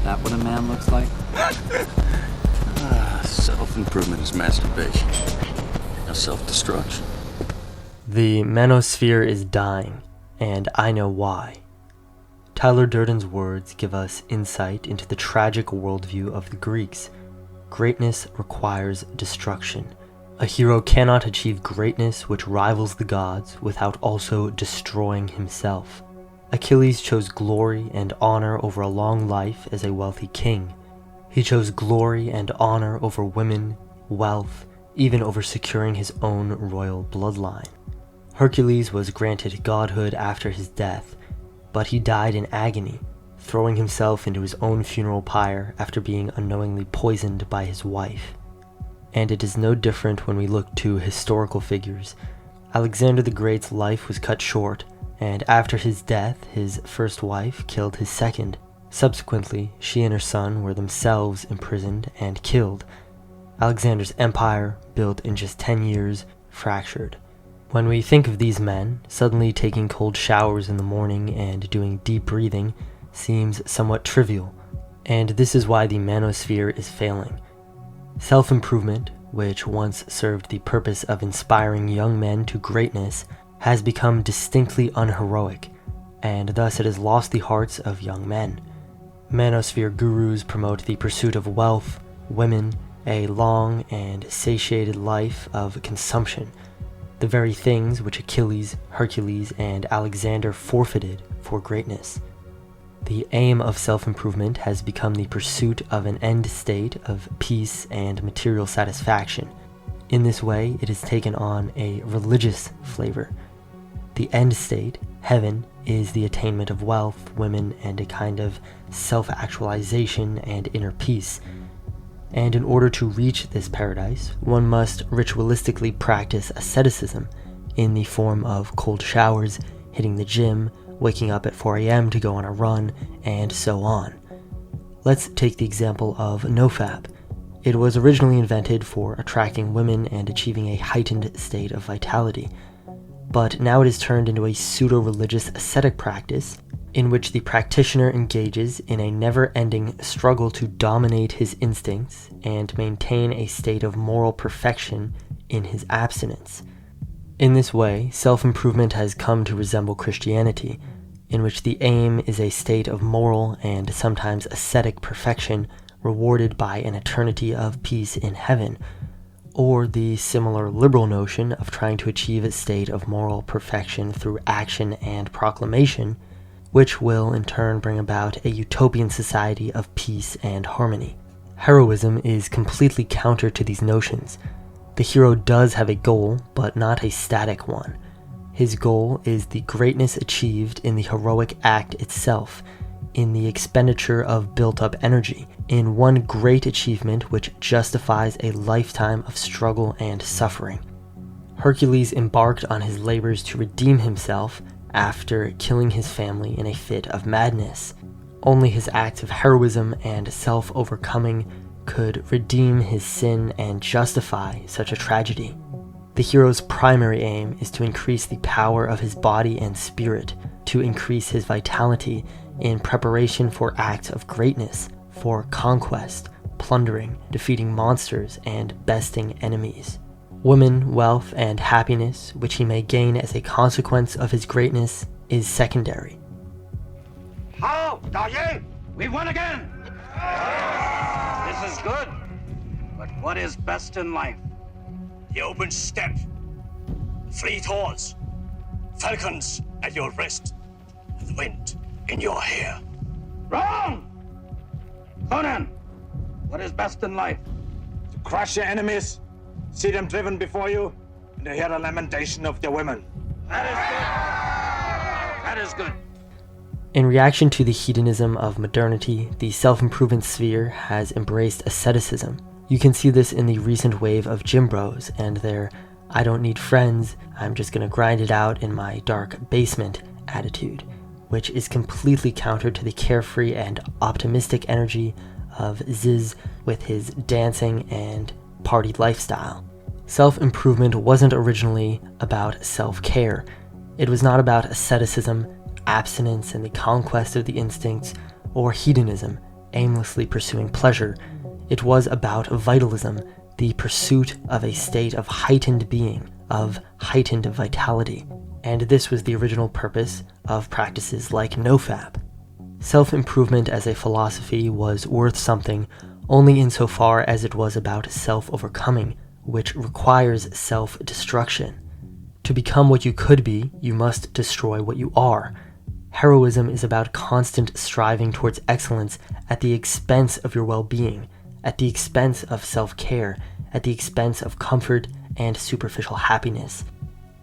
That what a man looks like? Self-improvement is masturbation. Now self-destruction. The manosphere is dying, and I know why. Tyler Durden's words give us insight into the tragic worldview of the Greeks. Greatness requires destruction. A hero cannot achieve greatness which rivals the gods without also destroying himself. Achilles chose glory and honor over a long life as a wealthy king. He chose glory and honor over women, wealth, even over securing his own royal bloodline. Hercules was granted godhood after his death, but he died in agony, throwing himself into his own funeral pyre after being unknowingly poisoned by his wife. And it is no different when we look to historical figures. Alexander the Great's life was cut short, and after his death, his first wife killed his second. Subsequently, she and her son were themselves imprisoned and killed. Alexander's empire, built in just 10 years, fractured. When we think of these men, suddenly taking cold showers in the morning and doing deep breathing seems somewhat trivial, and this is why the manosphere is failing. Self-improvement, which once served the purpose of inspiring young men to greatness, has become distinctly unheroic, and thus it has lost the hearts of young men. Manosphere gurus promote the pursuit of wealth, women, a long and satiated life of consumption, the very things which Achilles, Hercules, and Alexander forfeited for greatness. The aim of self-improvement has become the pursuit of an end state of peace and material satisfaction. In this way, it has taken on a religious flavor. The end state, heaven, is the attainment of wealth, women, and a kind of self-actualization and inner peace. And in order to reach this paradise, one must ritualistically practice asceticism in the form of cold showers, hitting the gym, waking up at 4 a.m. to go on a run, and so on. Let's take the example of nofap. It was originally invented for attracting women and achieving a heightened state of vitality, but now it is turned into a pseudo-religious ascetic practice in which the practitioner engages in a never-ending struggle to dominate his instincts and maintain a state of moral perfection in his abstinence. In this way, self-improvement has come to resemble Christianity, in which the aim is a state of moral and sometimes ascetic perfection rewarded by an eternity of peace in heaven, or the similar liberal notion of trying to achieve a state of moral perfection through action and proclamation, which will in turn bring about a utopian society of peace and harmony. Heroism is completely counter to these notions. The hero does have a goal, but not a static one. His goal is the greatness achieved in the heroic act itself, in the expenditure of built-up energy, in one great achievement which justifies a lifetime of struggle and suffering. Hercules embarked on his labors to redeem himself after killing his family in a fit of madness. Only his acts of heroism and self-overcoming could redeem his sin and justify such a tragedy. The hero's primary aim is to increase the power of his body and spirit, to increase his vitality in preparation for acts of greatness, for conquest, plundering, defeating monsters, and besting enemies. Women, wealth, and happiness, which he may gain as a consequence of his greatness, is secondary. How, Da Ying? We won again! This is good. But what is best in life? The open steppe, fleet horse, falcons at your wrist, and the wind in your hair. Wrong! Conan, what is best in life? To crush your enemies, see them driven before you, and to hear the lamentation of their women. That is good. That is good. In reaction to the hedonism of modernity, the self-improvement sphere has embraced asceticism. You can see this in the recent wave of gym bros and their "I don't need friends, I'm just gonna grind it out in my dark basement" attitude, which is completely counter to the carefree and optimistic energy of Ziz with his dancing and party lifestyle. Self-improvement wasn't originally about self-care. It was not about asceticism, abstinence, and the conquest of the instincts, or hedonism, aimlessly pursuing pleasure. It was about vitalism, the pursuit of a state of heightened being, of heightened vitality. And this was the original purpose of practices like nofap. Self-improvement as a philosophy was worth something only insofar as it was about self-overcoming, which requires self-destruction. To become what you could be, you must destroy what you are. Heroism is about constant striving towards excellence at the expense of your well-being, at the expense of self-care, at the expense of comfort and superficial happiness.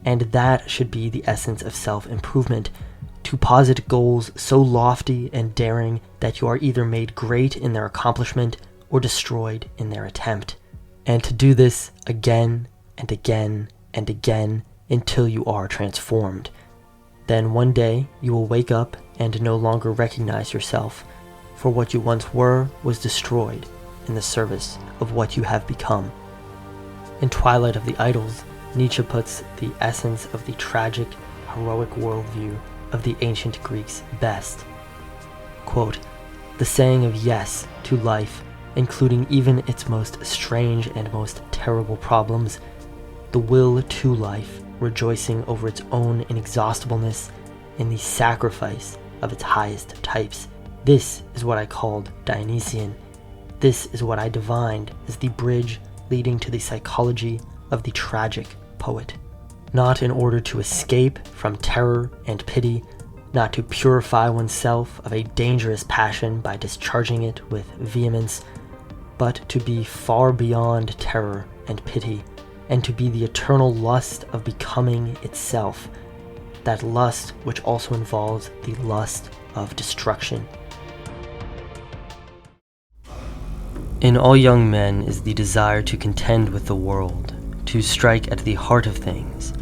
And that should be the essence of self-improvement, to posit goals so lofty and daring that you are either made great in their accomplishment or destroyed in their attempt. And to do this again and again and again until you are transformed. Then one day you will wake up and no longer recognize yourself, for what you once were was destroyed in the service of what you have become. In Twilight of the Idols, Nietzsche puts the essence of the tragic, heroic worldview of the ancient Greeks best. Quote, "The saying of yes to life, including even its most strange and most terrible problems, the will to life, rejoicing over its own inexhaustibleness in the sacrifice of its highest types. This is what I called Dionysian. This is what I divined as the bridge leading to the psychology of the tragic poet. Not in order to escape from terror and pity, not to purify oneself of a dangerous passion by discharging it with vehemence, but to be far beyond terror and pity, and to be the eternal lust of becoming itself, that lust which also involves the lust of destruction." In all young men is the desire to contend with the world, to strike at the heart of things,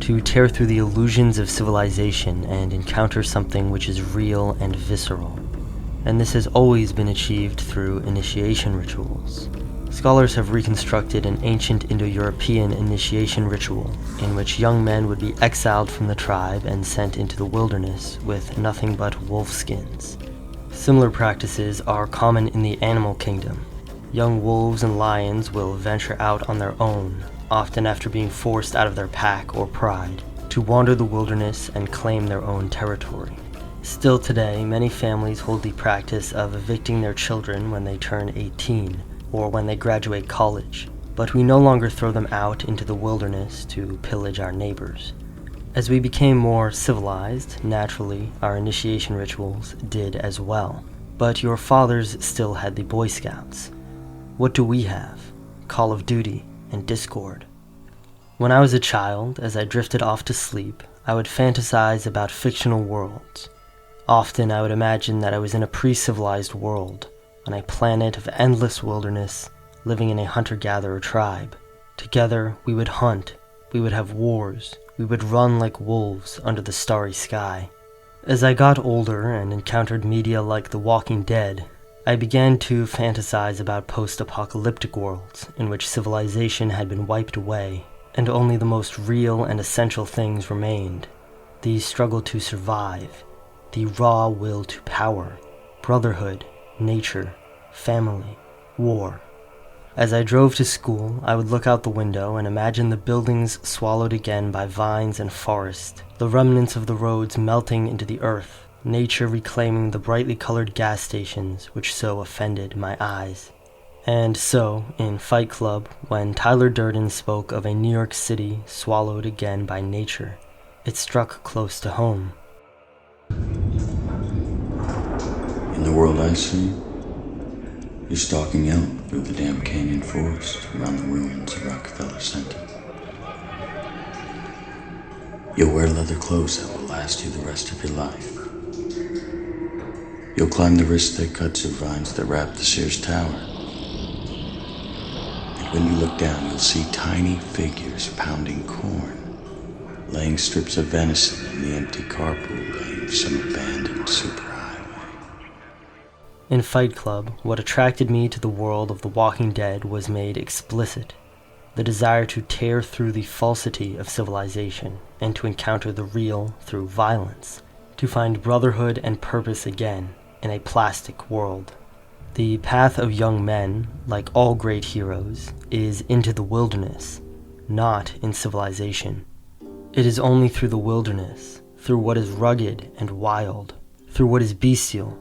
to tear through the illusions of civilization and encounter something which is real and visceral. And this has always been achieved through initiation rituals. Scholars have reconstructed an ancient Indo-European initiation ritual in which young men would be exiled from the tribe and sent into the wilderness with nothing but wolf skins. Similar practices are common in the animal kingdom. Young wolves and lions will venture out on their own, often after being forced out of their pack or pride, to wander the wilderness and claim their own territory. Still today, many families hold the practice of evicting their children when they turn 18, or when they graduate college, but we no longer throw them out into the wilderness to pillage our neighbors. As we became more civilized, naturally, our initiation rituals did as well. But your fathers still had the Boy Scouts. What do we have? Call of Duty and Discord. When I was a child, as I drifted off to sleep, I would fantasize about fictional worlds. Often I would imagine that I was in a pre-civilized world, on a planet of endless wilderness, living in a hunter-gatherer tribe. Together, we would hunt, we would have wars, we would run like wolves under the starry sky. As I got older and encountered media like The Walking Dead, I began to fantasize about post-apocalyptic worlds in which civilization had been wiped away, and only the most real and essential things remained. The struggle to survive, the raw will to power, brotherhood, nature, family, war. As I drove to school, I would look out the window and imagine the buildings swallowed again by vines and forest, the remnants of the roads melting into the earth, nature reclaiming the brightly colored gas stations which so offended my eyes. And so, in Fight Club, when Tyler Durden spoke of a New York City swallowed again by nature, it struck close to home. In the world I see, you're stalking out through the damn canyon forest around the ruins of Rockefeller Center. You'll wear leather clothes that will last you the rest of your life. You'll climb the wrist-thick cuts of vines that wrap the Sears Tower. And when you look down, you'll see tiny figures pounding corn, laying strips of venison in the empty carpool lane of some abandoned superhighway. In Fight Club, what attracted me to the world of The Walking Dead was made explicit. The desire to tear through the falsity of civilization and to encounter the real through violence, to find brotherhood and purpose again in a plastic world. The path of young men, like all great heroes, is into the wilderness, not in civilization. It is only through the wilderness, through what is rugged and wild, through what is bestial,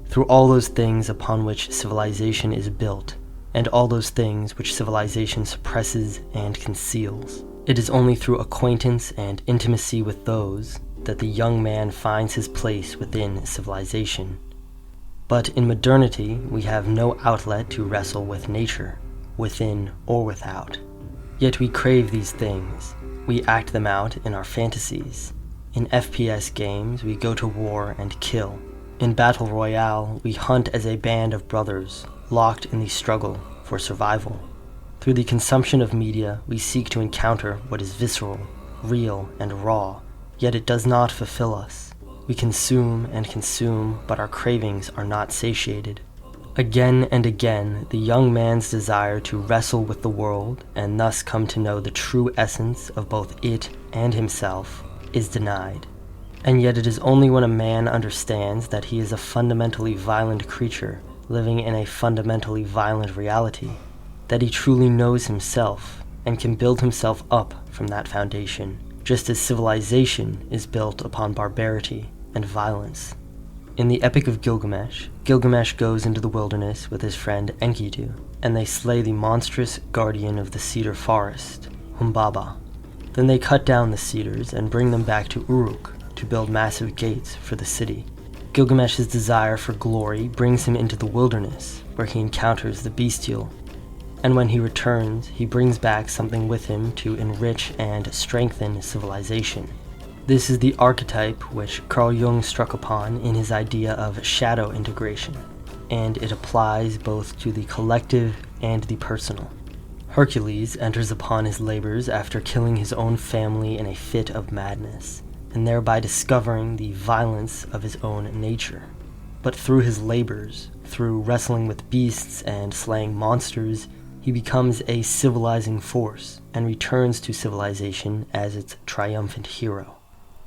through all those things upon which civilization is built, and all those things which civilization suppresses and conceals. It is only through acquaintance and intimacy with those that the young man finds his place within civilization. But in modernity, we have no outlet to wrestle with nature, within or without. Yet we crave these things. We act them out in our fantasies. In FPS games, we go to war and kill. In Battle Royale, we hunt as a band of brothers, locked in the struggle for survival. Through the consumption of media, we seek to encounter what is visceral, real, and raw, yet it does not fulfill us. We consume and consume, but our cravings are not satiated. Again and again, the young man's desire to wrestle with the world, and thus come to know the true essence of both it and himself, is denied. And yet it is only when a man understands that he is a fundamentally violent creature, living in a fundamentally violent reality, that he truly knows himself, and can build himself up from that foundation, just as civilization is built upon barbarity and violence. In the Epic of Gilgamesh, Gilgamesh goes into the wilderness with his friend Enkidu, and they slay the monstrous guardian of the cedar forest, Humbaba. Then they cut down the cedars and bring them back to Uruk to build massive gates for the city. Gilgamesh's desire for glory brings him into the wilderness, where he encounters the bestial. And when he returns, he brings back something with him to enrich and strengthen civilization. This is the archetype which Carl Jung struck upon in his idea of shadow integration, and it applies both to the collective and the personal. Hercules enters upon his labors after killing his own family in a fit of madness, and thereby discovering the violence of his own nature. But through his labors, through wrestling with beasts and slaying monsters, he becomes a civilizing force and returns to civilization as its triumphant hero.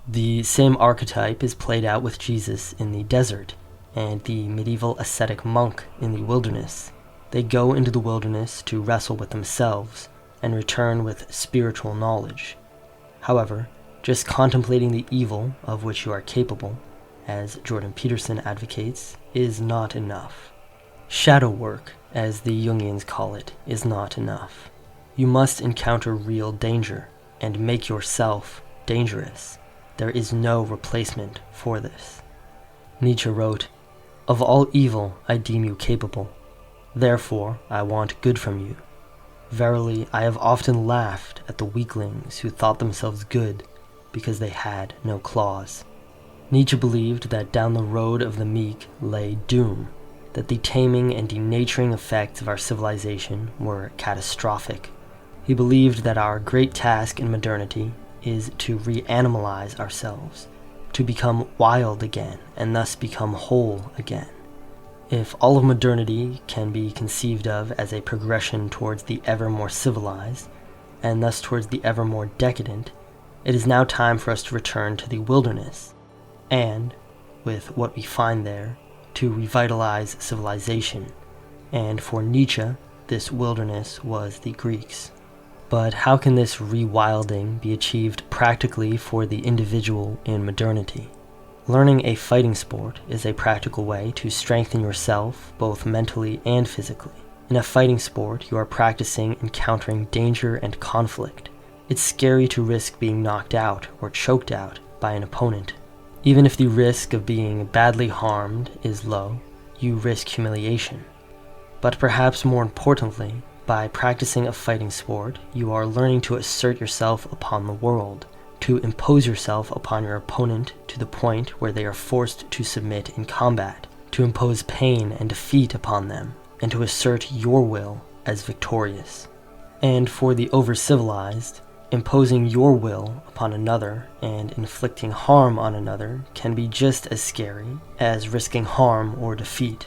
The same archetype is played out with Jesus in the desert and the medieval ascetic monk in the wilderness. They go into the wilderness to wrestle with themselves and return with spiritual knowledge. However, just contemplating the evil of which you are capable, as Jordan Peterson advocates, is not enough. Shadow work, as the Jungians call it, is not enough. You must encounter real danger and make yourself dangerous. There is no replacement for this. Nietzsche wrote, "Of all evil I deem you capable. Therefore I want good from you. Verily, I have often laughed at the weaklings who thought themselves good because they had no claws." Nietzsche believed that down the road of the meek lay doom, that the taming and denaturing effects of our civilization were catastrophic. He believed that our great task in modernity is to reanimalize ourselves, to become wild again, and thus become whole again. If all of modernity can be conceived of as a progression towards the ever more civilized, and thus towards the ever more decadent, it is now time for us to return to the wilderness, and, with what we find there, to revitalize civilization. And for Nietzsche, this wilderness was the Greeks. But how can this rewilding be achieved practically for the individual in modernity? Learning a fighting sport is a practical way to strengthen yourself both mentally and physically. In a fighting sport, you are practicing encountering danger and conflict. It's scary to risk being knocked out or choked out by an opponent. Even if the risk of being badly harmed is low, you risk humiliation. But perhaps more importantly, by practicing a fighting sport, you are learning to assert yourself upon the world, to impose yourself upon your opponent to the point where they are forced to submit in combat, to impose pain and defeat upon them, and to assert your will as victorious. And for the over-civilized, imposing your will upon another and inflicting harm on another can be just as scary as risking harm or defeat.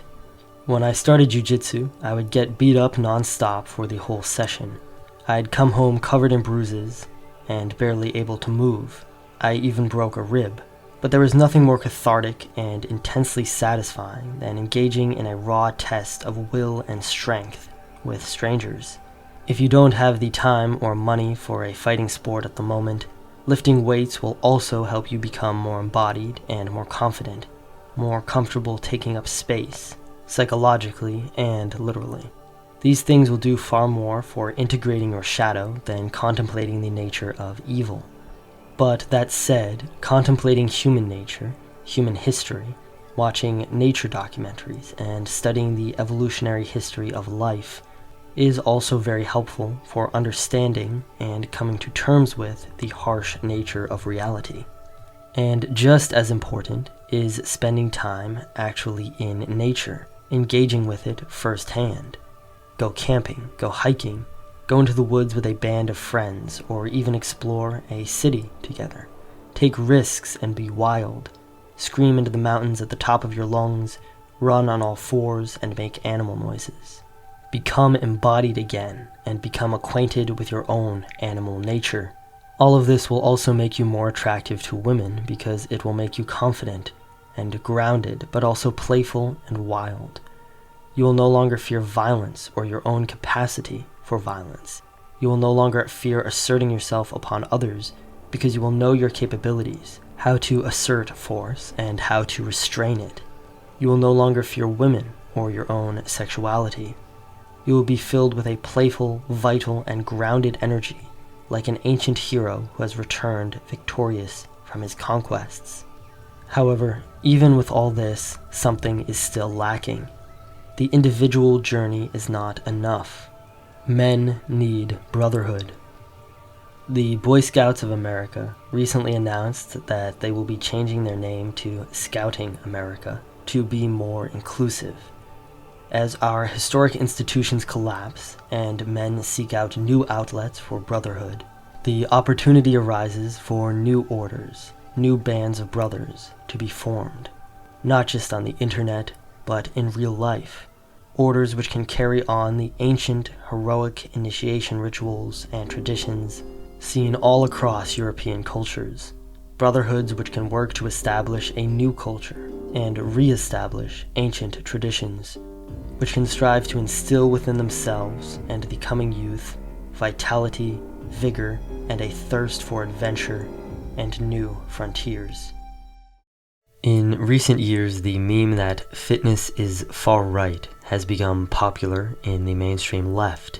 When I started jiu-jitsu, I would get beat up non-stop for the whole session. I'd come home covered in bruises and barely able to move. I even broke a rib. But there is nothing more cathartic and intensely satisfying than engaging in a raw test of will and strength with strangers. If you don't have the time or money for a fighting sport at the moment, lifting weights will also help you become more embodied and more confident, more comfortable taking up space, psychologically and literally. These things will do far more for integrating your shadow than contemplating the nature of evil. But that said, contemplating human nature, human history, watching nature documentaries, and studying the evolutionary history of life is also very helpful for understanding and coming to terms with the harsh nature of reality. And just as important is spending time actually in nature, engaging with it firsthand. Go camping, go hiking, go into the woods with a band of friends, or even explore a city together. Take risks and be wild. Scream into the mountains at the top of your lungs, run on all fours, and make animal noises. Become embodied again, and become acquainted with your own animal nature. All of this will also make you more attractive to women because it will make you confident and grounded, but also playful and wild. You will no longer fear violence or your own capacity for violence. You will no longer fear asserting yourself upon others because you will know your capabilities, how to assert force, and how to restrain it. You will no longer fear women or your own sexuality. You will be filled with a playful, vital, and grounded energy, like an ancient hero who has returned victorious from his conquests. However, even with all this, something is still lacking. The individual journey is not enough. Men need brotherhood. The Boy Scouts of America recently announced that they will be changing their name to Scouting America to be more inclusive. As our historic institutions collapse and men seek out new outlets for brotherhood, the opportunity arises for new orders, new bands of brothers to be formed, not just on the internet, but in real life. Orders which can carry on the ancient, heroic initiation rituals and traditions seen all across European cultures. Brotherhoods which can work to establish a new culture and re-establish ancient traditions, which can strive to instill within themselves and the coming youth vitality, vigor, and a thirst for adventure and new frontiers. In recent years, the meme that fitness is far right has become popular in the mainstream left.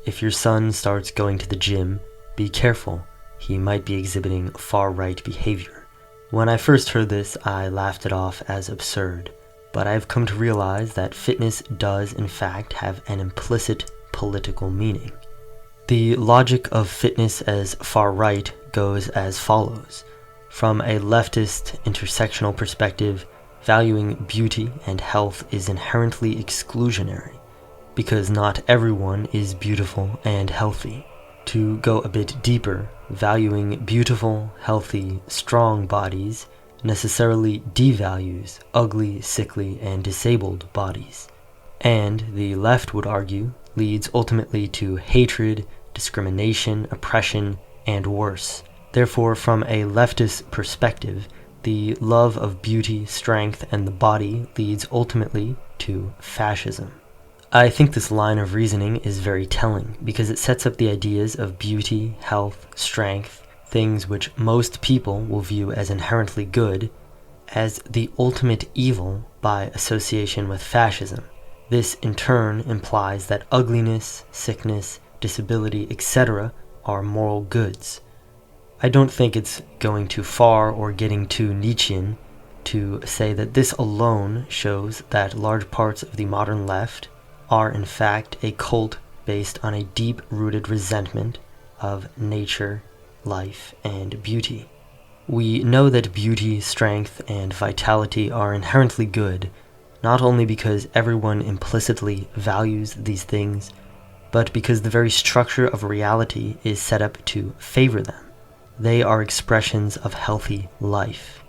If your son starts going to the gym, be careful, he might be exhibiting far right behavior. When I first heard this, I laughed it off as absurd, but I've come to realize that fitness does in fact have an implicit political meaning. The logic of fitness as far right goes as follows. From a leftist intersectional perspective, valuing beauty and health is inherently exclusionary, because not everyone is beautiful and healthy. To go a bit deeper, valuing beautiful, healthy, strong bodies necessarily devalues ugly, sickly, and disabled bodies. And, the left would argue, leads ultimately to hatred, discrimination, oppression, and worse. Therefore, from a leftist perspective, the love of beauty, strength, and the body leads ultimately to fascism. I think this line of reasoning is very telling because it sets up the ideas of beauty, health, strength, things which most people will view as inherently good, as the ultimate evil by association with fascism. This in turn implies that ugliness, sickness, disability, etc. are moral goods. I don't think it's going too far or getting too Nietzschean to say that this alone shows that large parts of the modern left are in fact a cult based on a deep-rooted resentment of nature, life, and beauty. We know that beauty, strength, and vitality are inherently good, not only because everyone implicitly values these things, but because the very structure of reality is set up to favor them. They are expressions of healthy life.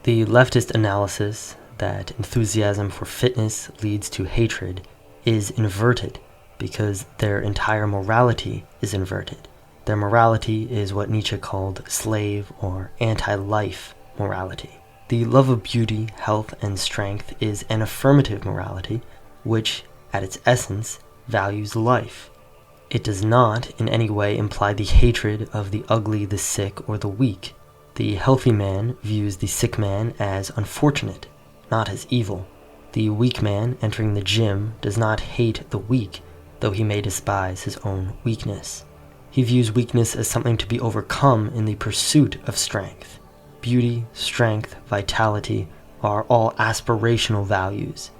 The leftist analysis that enthusiasm for fitness leads to hatred is inverted because their entire morality is inverted. Their morality is what Nietzsche called slave or anti-life morality. The love of beauty, health, and strength is an affirmative morality, which, at its essence, values life. It does not in any way imply the hatred of the ugly, the sick, or the weak. The healthy man views the sick man as unfortunate, not as evil. The weak man entering the gym does not hate the weak, though he may despise his own weakness. He views weakness as something to be overcome in the pursuit of strength. Beauty, strength, vitality are all aspirational values,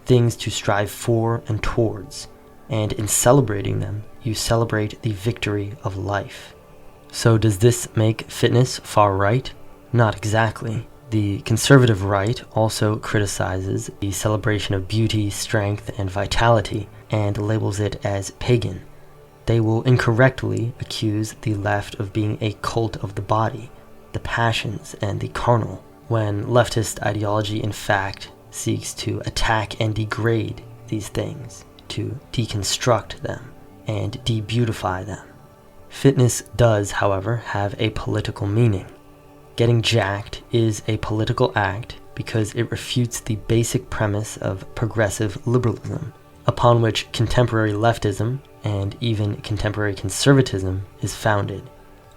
things to strive for and towards, and in celebrating them, you celebrate the victory of life. So does this make fitness far right? Not exactly. The conservative right also criticizes the celebration of beauty, strength, and vitality, and labels it as pagan. They will incorrectly accuse the left of being a cult of the body, the passions, and the carnal, when leftist ideology in fact seeks to attack and degrade these things, to deconstruct them and de-beautify them. Fitness does, however, have a political meaning. Getting jacked is a political act because it refutes the basic premise of progressive liberalism, upon which contemporary leftism and even contemporary conservatism is founded.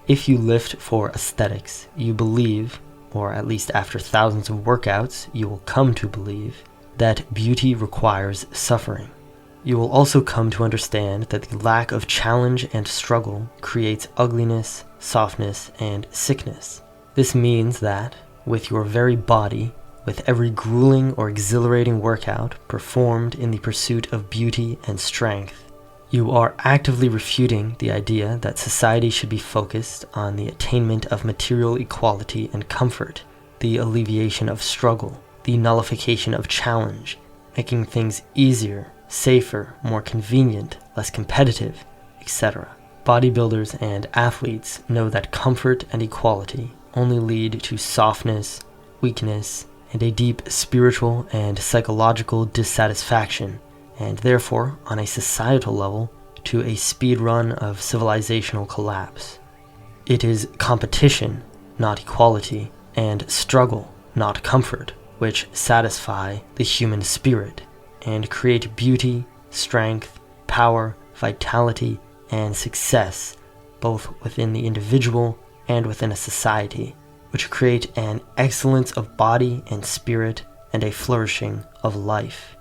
If you lift for aesthetics, you believe, or at least after thousands of workouts, you will come to believe, that beauty requires suffering. You will also come to understand that the lack of challenge and struggle creates ugliness, softness, and sickness. This means that, with your very body, with every grueling or exhilarating workout performed in the pursuit of beauty and strength, you are actively refuting the idea that society should be focused on the attainment of material equality and comfort, the alleviation of struggle, the nullification of challenge, making things easier, safer, more convenient, less competitive, etc. Bodybuilders and athletes know that comfort and equality only lead to softness, weakness, and a deep spiritual and psychological dissatisfaction, and therefore, on a societal level, to a speed run of civilizational collapse. It is competition, not equality, and struggle, not comfort, which satisfy the human spirit and create beauty, strength, power, vitality, and success, both within the individual and within a society, which create an excellence of body and spirit and a flourishing of life.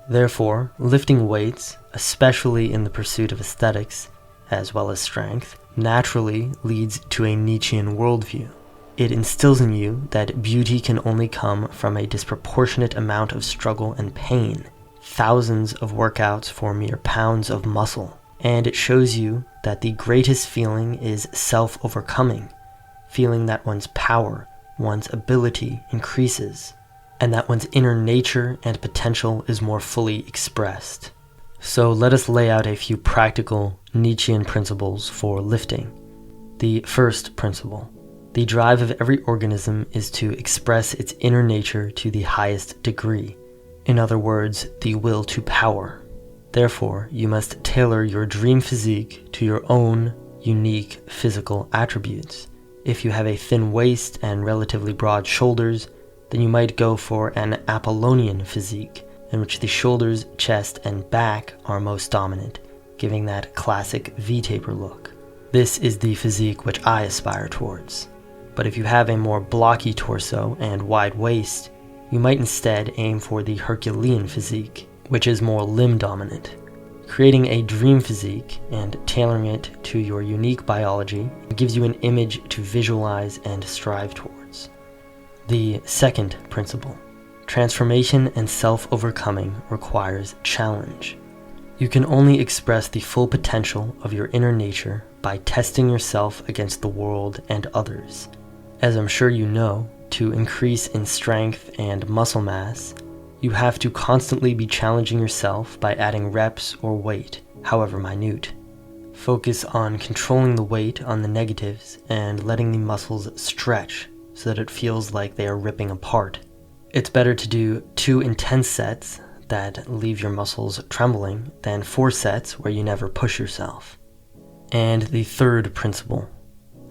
Therefore, lifting weights, especially in the pursuit of aesthetics, as well as strength, naturally leads to a Nietzschean worldview. It instills in you that beauty can only come from a disproportionate amount of struggle and pain, thousands of workouts for mere pounds of muscle, and it shows you that the greatest feeling is self-overcoming, feeling that one's power, one's ability increases, and that one's inner nature and potential is more fully expressed. So let us lay out a few practical Nietzschean principles for lifting. The first principle: the drive of every organism is to express its inner nature to the highest degree. In other words, the will to power. Therefore, you must tailor your dream physique to your own unique physical attributes. If you have a thin waist and relatively broad shoulders, then you might go for an Apollonian physique, in which the shoulders, chest, and back are most dominant, giving that classic V-taper look. This is the physique which I aspire towards. But if you have a more blocky torso and wide waist, you might instead aim for the Herculean physique, which is more limb dominant. Creating a dream physique and tailoring it to your unique biology gives you an image to visualize and strive towards. The second principle: transformation and self-overcoming requires challenge. You can only express the full potential of your inner nature by testing yourself against the world and others. As I'm sure you know, to increase in strength and muscle mass, you have to constantly be challenging yourself by adding reps or weight, however minute. Focus on controlling the weight on the negatives and letting the muscles stretch so that it feels like they are ripping apart. It's better to do 2 intense sets that leave your muscles trembling than 4 sets where you never push yourself. And the third principle: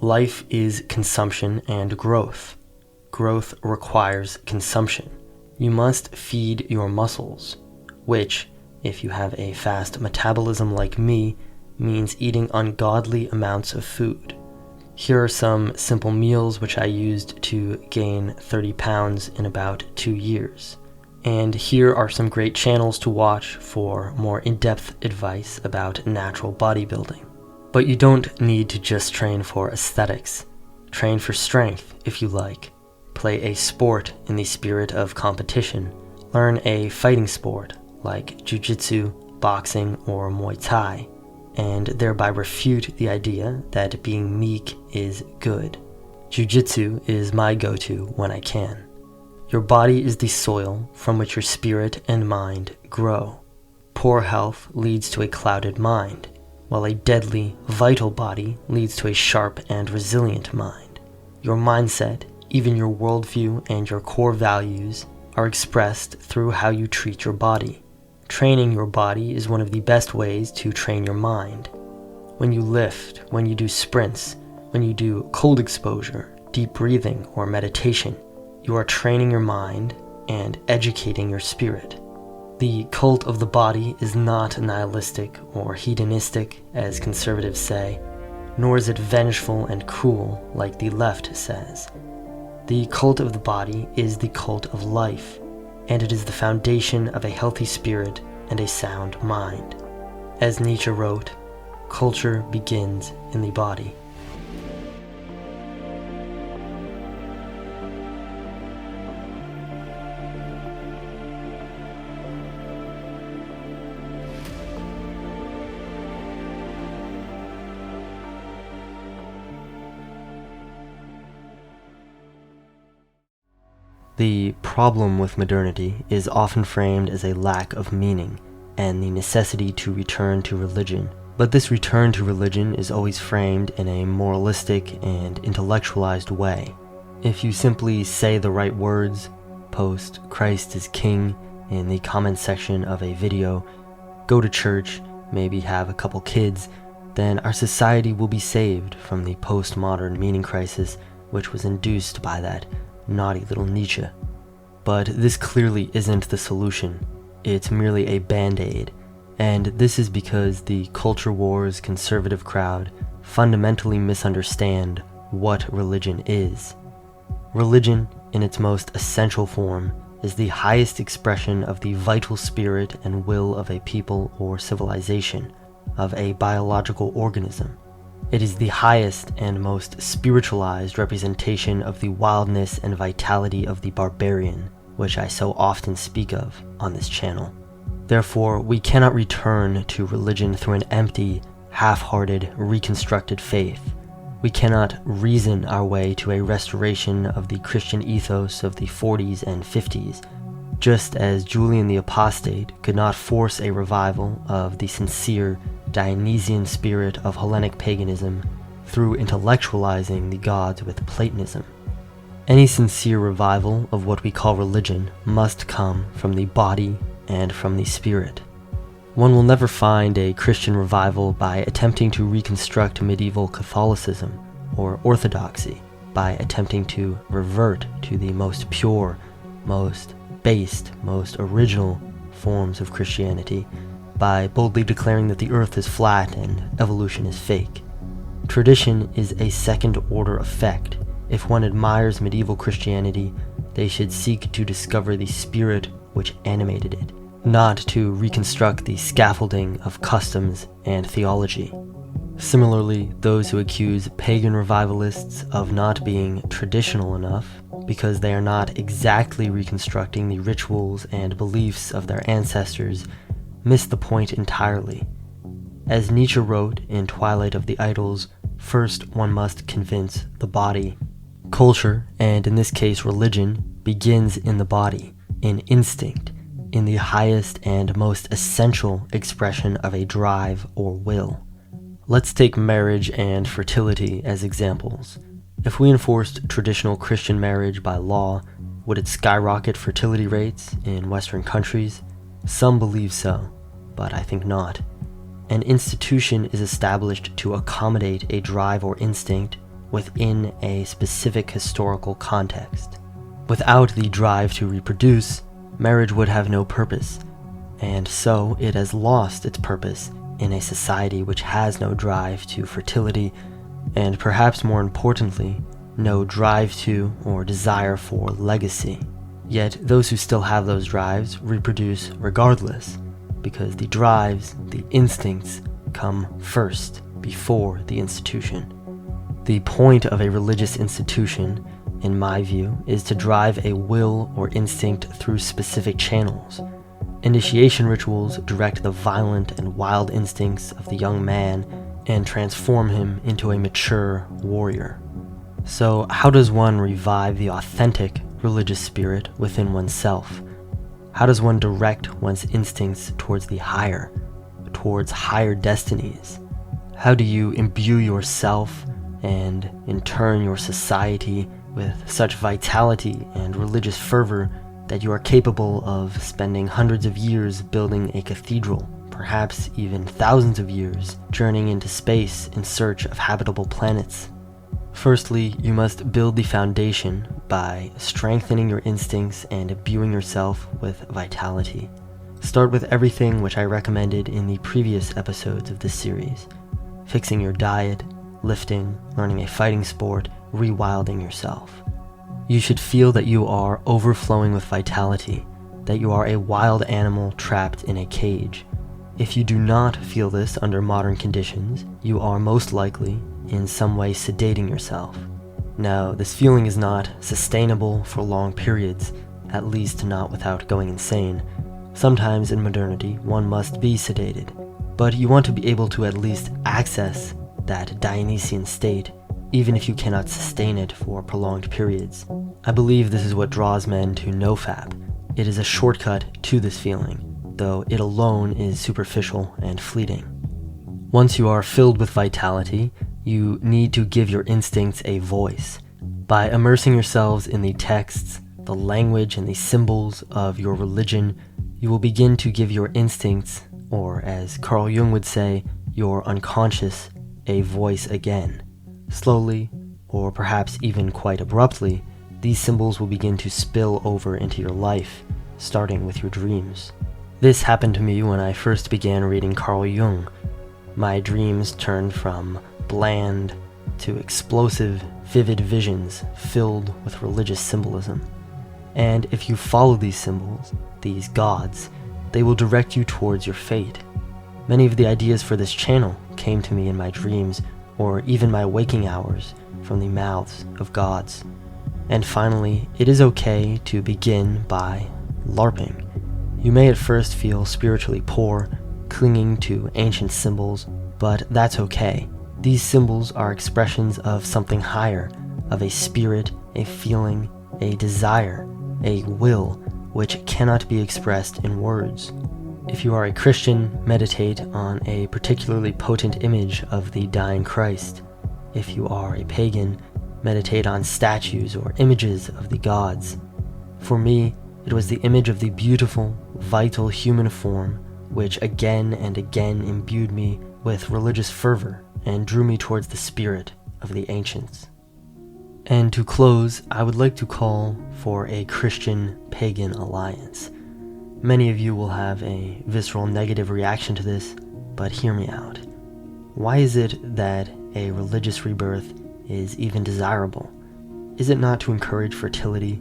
life is consumption and growth. growth requires consumption. You must feed your muscles, which, if you have a fast metabolism like me, means eating ungodly amounts of food. Here are some simple meals which I used to gain 30 pounds in about 2 years. And here are some great channels to watch for more in-depth advice about natural bodybuilding. But you don't need to just train for aesthetics. Train for strength if you like. Play a sport in the spirit of competition. Learn a fighting sport like jiu-jitsu, boxing, or Muay Thai, and thereby refute the idea that being meek is good. Jiu-jitsu is my go-to when I can. Your body is the soil from which your spirit and mind grow. Poor health leads to a clouded mind, while a deadly, vital body leads to a sharp and resilient mind. Your mindset, even your worldview and your core values, are expressed through how you treat your body. Training your body is one of the best ways to train your mind. When you lift, when you do sprints, when you do cold exposure, deep breathing, or meditation, you are training your mind and educating your spirit. The cult of the body is not nihilistic or hedonistic, as conservatives say, nor is it vengeful and cruel like the left says. The cult of the body is the cult of life, and it is the foundation of a healthy spirit and a sound mind. As Nietzsche wrote, culture begins in the body. The problem with modernity is often framed as a lack of meaning and the necessity to return to religion. But this return to religion is always framed in a moralistic and intellectualized way. If you simply say the right words, post "Christ is King" in the comment section of a video, go to church, maybe have a couple kids, then our society will be saved from the postmodern meaning crisis which was induced by that naughty little Nietzsche. But this clearly isn't the solution. It's merely a band-aid, and this is because the culture wars conservative crowd fundamentally misunderstand what religion is. Religion, in its most essential form, is the highest expression of the vital spirit and will of a people or civilization, of a biological organism. It is the highest and most spiritualized representation of the wildness and vitality of the barbarian, which I so often speak of on this channel. Therefore, we cannot return to religion through an empty, half-hearted, reconstructed faith. We cannot reason our way to a restoration of the Christian ethos of the 40s and 50s, just as Julian the Apostate could not force a revival of the sincere Dionysian spirit of Hellenic paganism through intellectualizing the gods with Platonism. Any sincere revival of what we call religion must come from the body and from the spirit. One will never find a Christian revival by attempting to reconstruct medieval Catholicism or Orthodoxy, by attempting to revert to the most pure, most based, most original forms of Christianity, by boldly declaring that the earth is flat and evolution is fake. Tradition is a second-order effect. If one admires medieval Christianity, they should seek to discover the spirit which animated it, not to reconstruct the scaffolding of customs and theology. Similarly, those who accuse pagan revivalists of not being traditional enough because they are not exactly reconstructing the rituals and beliefs of their ancestors miss the point entirely. As Nietzsche wrote in Twilight of the Idols, first one must convince the body. Culture, and in this case religion, begins in the body, in instinct, in the highest and most essential expression of a drive or will. Let's take marriage and fertility as examples. If we enforced traditional Christian marriage by law, would it skyrocket fertility rates in Western countries? Some believe so, but I think not. An institution is established to accommodate a drive or instinct within a specific historical context. Without the drive to reproduce, marriage would have no purpose, and so it has lost its purpose in a society which has no drive to fertility, and perhaps more importantly, no drive to or desire for legacy. Yet those who still have those drives reproduce regardless, because the drives, the instincts, come first, before the institution. The point of a religious institution, in my view, is to drive a will or instinct through specific channels. Initiation rituals direct the violent and wild instincts of the young man and transform him into a mature warrior. So how does one revive the authentic religious spirit within oneself? How does one direct one's instincts towards the higher, towards higher destinies? How do you imbue yourself and, in turn, your society with such vitality and religious fervor that you are capable of spending hundreds of years building a cathedral, perhaps even thousands of years journeying into space in search of habitable planets? Firstly, you must build the foundation by strengthening your instincts and imbuing yourself with vitality. Start with everything which I recommended in the previous episodes of this series: fixing your diet, lifting, learning a fighting sport, rewilding yourself. You should feel that you are overflowing with vitality, that you are a wild animal trapped in a cage. If you do not feel this under modern conditions, you are most likely in some way sedating yourself. Now, this feeling is not sustainable for long periods, at least not without going insane. Sometimes in modernity, one must be sedated, but you want to be able to at least access that Dionysian state, even if you cannot sustain it for prolonged periods. I believe this is what draws men to nofap. It is a shortcut to this feeling, though it alone is superficial and fleeting. Once you are filled with vitality, you need to give your instincts a voice. By immersing yourselves in the texts, the language, and the symbols of your religion, you will begin to give your instincts, or as Carl Jung would say, your unconscious, a voice again. Slowly, or perhaps even quite abruptly, these symbols will begin to spill over into your life, starting with your dreams. This happened to me when I first began reading Carl Jung. My dreams turned from bland to explosive, vivid visions filled with religious symbolism. And if you follow these symbols, these gods, they will direct you towards your fate. Many of the ideas for this channel came to me in my dreams, or even my waking hours, from the mouths of gods. And finally, it is okay to begin by LARPing. You may at first feel spiritually poor, clinging to ancient symbols, but that's okay. These symbols are expressions of something higher, of a spirit, a feeling, a desire, a will, which cannot be expressed in words. If you are a Christian, meditate on a particularly potent image of the dying Christ. If you are a pagan, meditate on statues or images of the gods. For me, it was the image of the beautiful, vital human form which again and again imbued me with religious fervor and drew me towards the spirit of the ancients. And to close, I would like to call for a Christian-pagan alliance. Many of you will have a visceral negative reaction to this, but hear me out. Why is it that a religious rebirth is even desirable? Is it not to encourage fertility,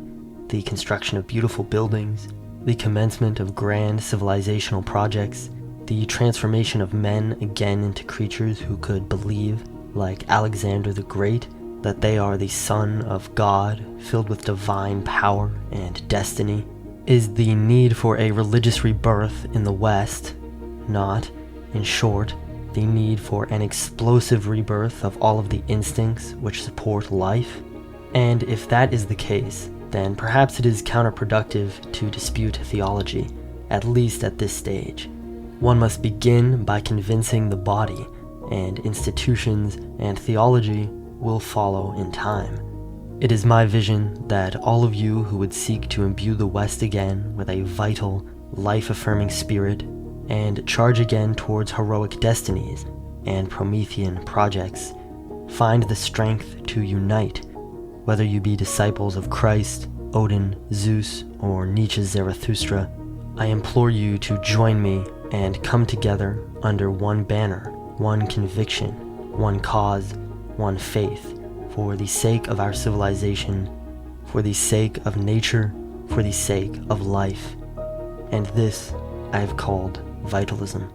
the construction of beautiful buildings, the commencement of grand civilizational projects, the transformation of men again into creatures who could believe, like Alexander the Great, that they are the Son of God, filled with divine power and destiny? Is the need for a religious rebirth in the West not, in short, the need for an explosive rebirth of all of the instincts which support life? And if that is the case, then perhaps it is counterproductive to dispute theology, at least at this stage. One must begin by convincing the body, and institutions and theology will follow in time. It is my vision that all of you who would seek to imbue the West again with a vital, life-affirming spirit and charge again towards heroic destinies and Promethean projects, find the strength to unite, whether you be disciples of Christ, Odin, Zeus, or Nietzsche's Zarathustra, I implore you to join me and come together under one banner, one conviction, one cause, one faith, for the sake of our civilization, for the sake of nature, for the sake of life. And this I have called Vitalism.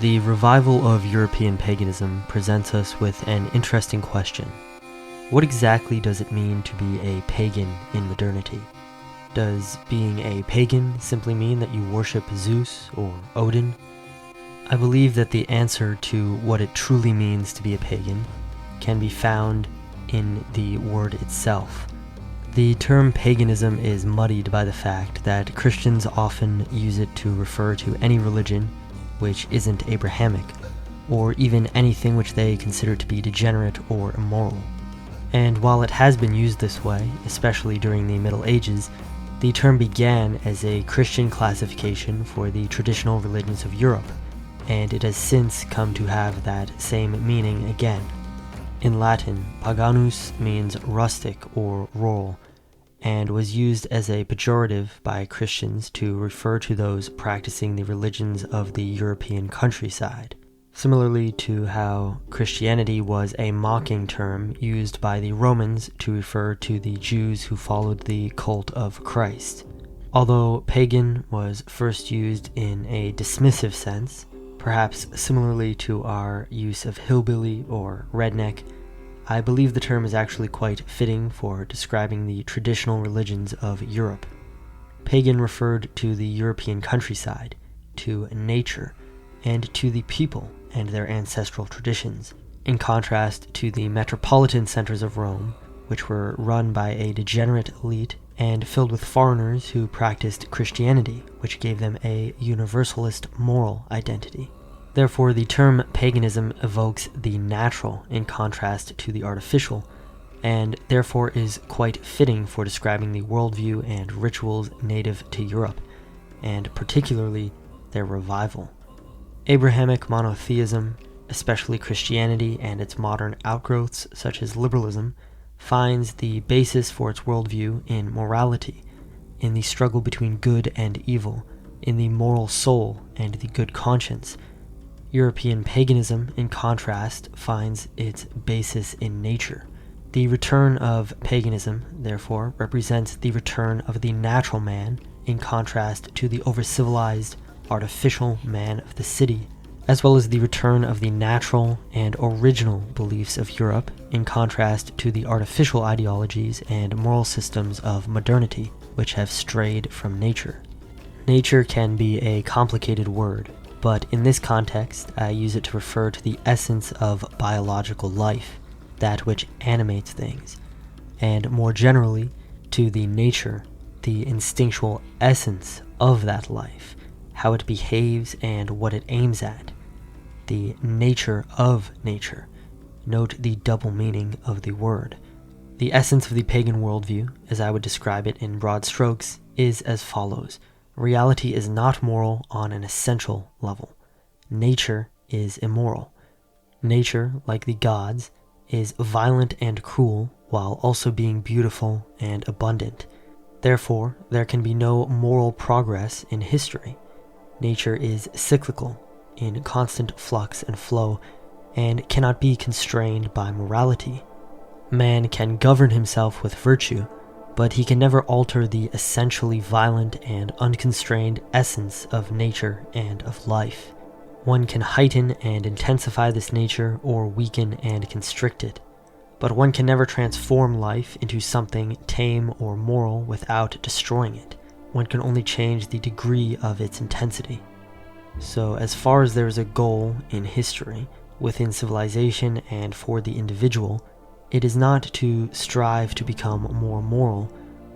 The revival of European paganism presents us with an interesting question. What exactly does it mean to be a pagan in modernity? Does being a pagan simply mean that you worship Zeus or Odin? I believe that the answer to what it truly means to be a pagan can be found in the word itself. The term paganism is muddied by the fact that Christians often use it to refer to any religion which isn't Abrahamic, or even anything which they consider to be degenerate or immoral. And while it has been used this way, especially during the Middle Ages, the term began as a Christian classification for the traditional religions of Europe, and it has since come to have that same meaning again. In Latin, paganus means rustic or rural, and was used as a pejorative by Christians to refer to those practicing the religions of the European countryside, similarly to how Christianity was a mocking term used by the Romans to refer to the Jews who followed the cult of Christ. Although pagan was first used in a dismissive sense, perhaps similarly to our use of hillbilly or redneck, I believe the term is actually quite fitting for describing the traditional religions of Europe. Pagan referred to the European countryside, to nature, and to the people and their ancestral traditions, in contrast to the metropolitan centers of Rome, which were run by a degenerate elite and filled with foreigners who practiced Christianity, which gave them a universalist moral identity. Therefore, the term paganism evokes the natural in contrast to the artificial, and therefore is quite fitting for describing the worldview and rituals native to Europe, and particularly their revival. Abrahamic monotheism, especially Christianity and its modern outgrowths such as liberalism, finds the basis for its worldview in morality, in the struggle between good and evil, in the moral soul and the good conscience. European paganism, in contrast, finds its basis in nature. The return of paganism, therefore, represents the return of the natural man, in contrast to the over-civilized, artificial man of the city, as well as the return of the natural and original beliefs of Europe, in contrast to the artificial ideologies and moral systems of modernity, which have strayed from nature. Nature can be a complicated word, but in this context, I use it to refer to the essence of biological life, that which animates things, and more generally, to the nature, the instinctual essence of that life, how it behaves and what it aims at, the nature of nature. Note the double meaning of the word. The essence of the pagan worldview, as I would describe it in broad strokes, is as follows. Reality is not moral on an essential level. Nature is immoral. Nature, like the gods, is violent and cruel while also being beautiful and abundant. Therefore, there can be no moral progress in history. Nature is cyclical, in constant flux and flow, and cannot be constrained by morality. Man can govern himself with virtue, but he can never alter the essentially violent and unconstrained essence of nature and of life. One can heighten and intensify this nature or weaken and constrict it, but one can never transform life into something tame or moral without destroying it. One can only change the degree of its intensity. So as far as there is a goal in history, within civilization and for the individual, it is not to strive to become more moral,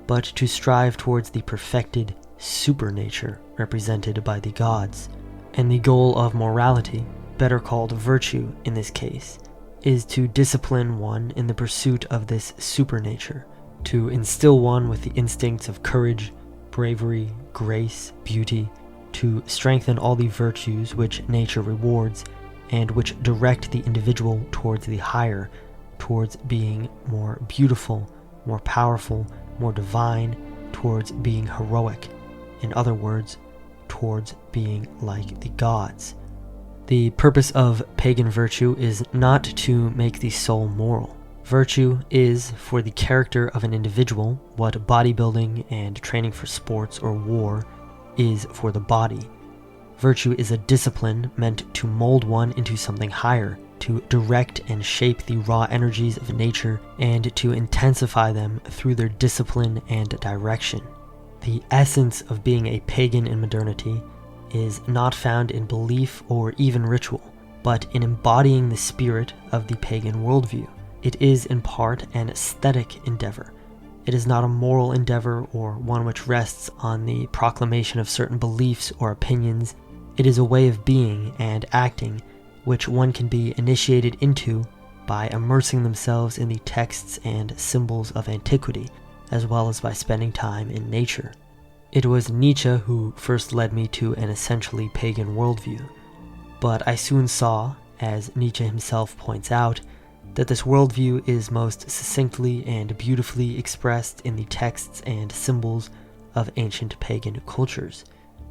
but to strive towards the perfected supernature represented by the gods. And the goal of morality, better called virtue in this case, is to discipline one in the pursuit of this supernature, to instill one with the instincts of courage, bravery, grace, beauty, to strengthen all the virtues which nature rewards, and which direct the individual towards the higher, towards being more beautiful, more powerful, more divine, towards being heroic. In other words, towards being like the gods. The purpose of pagan virtue is not to make the soul moral. Virtue is, for the character of an individual, what bodybuilding and training for sports or war is for the body. Virtue is a discipline meant to mold one into something higher, to direct and shape the raw energies of nature, and to intensify them through their discipline and direction. The essence of being a pagan in modernity is not found in belief or even ritual, but in embodying the spirit of the pagan worldview. It is in part an aesthetic endeavor. It is not a moral endeavor or one which rests on the proclamation of certain beliefs or opinions. It is a way of being and acting which one can be initiated into by immersing themselves in the texts and symbols of antiquity, as well as by spending time in nature. It was Nietzsche who first led me to an essentially pagan worldview, but I soon saw, as Nietzsche himself points out, that this worldview is most succinctly and beautifully expressed in the texts and symbols of ancient pagan cultures.